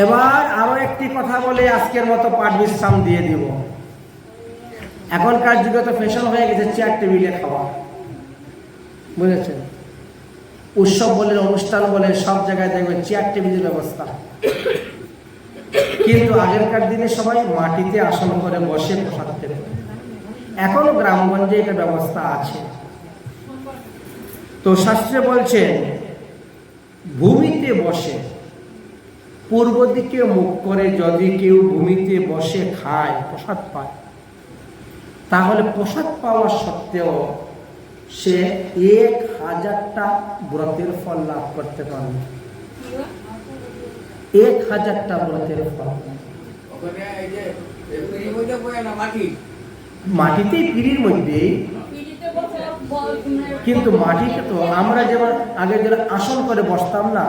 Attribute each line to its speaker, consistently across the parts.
Speaker 1: এবার আরো একটি কথা বলে আজকের মতো পাঠ বিশ্রাম দিয়ে দিব। এখনকার যুগে তো ফ্যাশন হয়ে গেছে চেয়ার টেবিলে খাওয়া, বুঝেছেন? উৎসব বলে, অনুষ্ঠান বলে, সব জায়গায় দেখবেন চেয়ার টেবিলের ব্যবস্থা। কিন্তু আগেরকার দিনে সবাই মাটিতে আসন করে বসে প্রসাদ খেত। এখনো গ্রামগঞ্জে এটা ব্যবস্থা আছে। তো শাস্ত্রে বলছে ভূমিতে বসে পূর্ব দিকে মুখ করে যদি কেউ ভূমিতে বসে খায়, প্রসাদ পায়, তাহলে প্রসাদ পাওয়া সত্ত্বেও সে 1000টা ব্রতের ফল লাভ করতে পারবে। 1000টা ব্রতের ফল। মাটিতেই পিঁড়ির মধ্যে, কিন্তু মাটিতে তো আমরা যেমন আগে যারা আসন করে বসতাম না,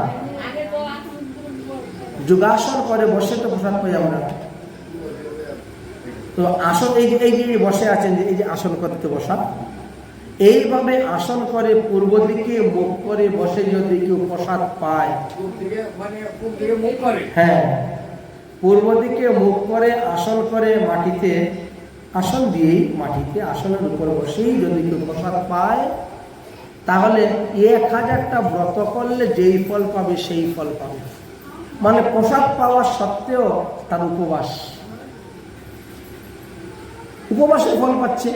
Speaker 1: যোগাসন করে বসে তো প্রসাদ পাই আমরা। তো আসন এই যে বসে আছেন, এই যে আসন করতে বসা, এইভাবে আসন করে পূর্ব দিকে মুখ করে বসে যদি কেউ প্রসাদ পায়, হ্যাঁ, পূর্ব দিকে মুখ করে আসন করে মাটিতে আসন দিয়েই মাটিতে আসনের উপর বসেই যদি কেউ প্রসাদ পায়, তাহলে 1000টা ব্রত করলে যেই ফল পাবে সেই ফল পাবে। মানে প্রসাদ পাওয়া সত্ত্বেও তার উপবাসের ফল পাচ্ছে।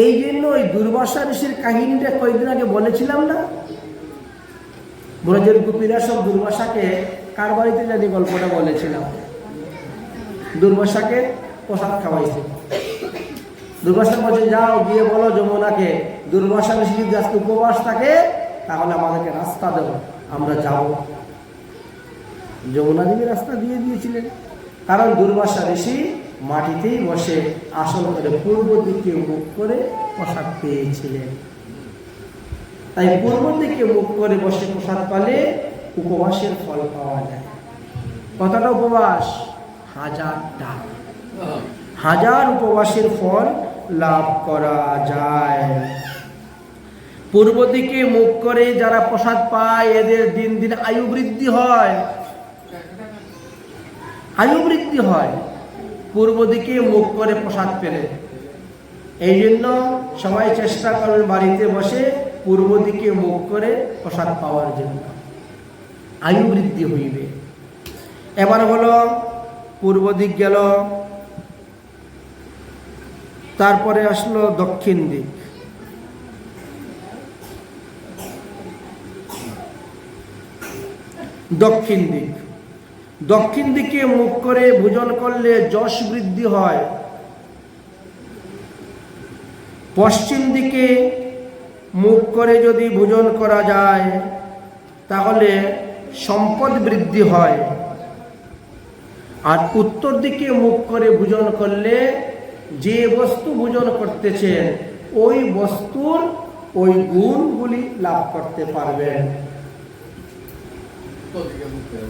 Speaker 1: এই জন্য ওই দুর্বাসা ঋষির কাহিনীটা কয়েকদিন আগে বলেছিলাম না, ব্রজের গোপীরা সব দুর্বাসাকে কার বাড়িতে জানি গল্পটা বলেছিলাম, দুর্বাসাকে প্রসাদ খাওয়াইছে। দুর্বাসা বলছে যাও গিয়ে বলো যমুনাকে, দুর্বাসা ঋষি যদি আজকে উপবাস থাকে তাহলে আমাদেরকে রাস্তা দেবো, আমরা যাব। যমুনা দেবী রাস্তা দিয়ে দিয়েছিলেন, কারণ দুর্বাসা ঋষি মাটিতেই বসে আসন করে পূর্ব দিকে মুখ করে প্রসাদ পেয়েছিলেন। তাই পূর্ব দিকে মুখ করে বসে প্রসাদ পালে উপবাসের ফল পাওয়া যায়। কতটা উপবাস? 1000টা। 1000 উপবাসের ফল লাভ করা যায়। পূর্ব দিকে মুখ করে যারা প্রসাদ পায় এদের দিন দিন আয়ু বৃদ্ধি হয়। আয়ু বৃদ্ধি হয় পূর্ব দিকে মুখ করে প্রসাদ পেলে। এই জন্য সবাই চেষ্টা করবেন বাড়িতে বসে পূর্ব দিকে মুখ করে প্রসাদ পাওয়ার জন্য, আয়ু বৃদ্ধি হইবে। এবার হলো পূর্ব দিক গেল, তারপরে আসলো দক্ষিণ দিক। দক্ষিণ দিকে মুখ করে ভোজন করলে যশ বৃদ্ধি হয়। পশ্চিম দিকে মুখ করে যদি ভোজন করা যায় তাহলে সম্পদ বৃদ্ধি হয়। আর উত্তর দিকে মুখ করে ভোজন করলে যে বস্তু ভোজন করতেছেন ওই বস্তুর ওই গুণগুলি লাভ করতে পারবেন।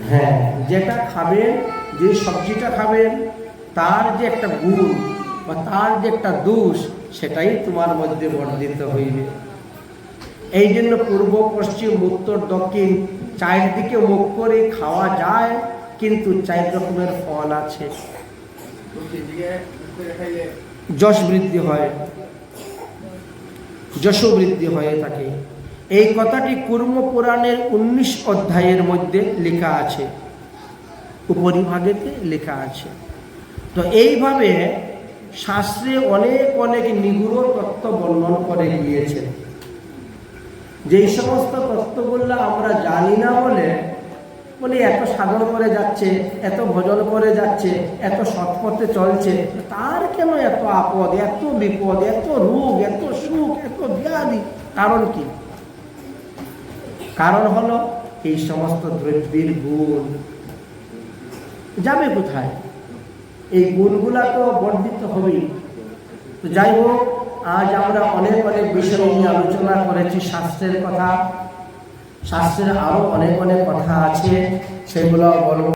Speaker 1: হ্যাঁ, যেটা খাবেন, যে সবজিটা খাবেন, তার যে একটা গুণ বা তার যে একটা দোষ, সেটাই তোমার মধ্যে বর্ধিত হইবে। এই জন্য পূর্ব, পশ্চিম, উত্তর, দক্ষিণ 4 দিকে মুখ করে খাওয়া যায়, কিন্তু 4 রকমের ফল আছে। যশ বৃদ্ধি হয়, যশ বৃদ্ধি হয়ে থাকে। এই কথাটি কুর্ম পুরাণের 19 অধ্যায়ের মধ্যে লেখা আছে, উপরিভাগেতে লেখা আছে। তো এইভাবে শাস্ত্রে অনেক নিগুড় তত্ত্ব বর্ণন করে গিয়েছে। যেই সমস্ত তত্ত্বগুলো আমরা জানি না বলে এত সাধন করে যাচ্ছে, এত ভজন করে যাচ্ছে, এত সৎপথে চলছে, তার কেন এত আপদ, এত বিপদ, এত রোগ, এত সুখ, এত ব্যাধি? কারণ কি? কারণ হলো এই সমস্ত দ্রব্যের গুণ যাবে কোথায়? এই গুণগুলা তো বর্ধিত হবেই। তো যাই হোক, আজ আমরা অনেক বিষয় নিয়ে আলোচনা করেছি, শাস্ত্রের কথা। শাস্ত্রের আরো অনেক কথা আছে, সেগুলো বলবো।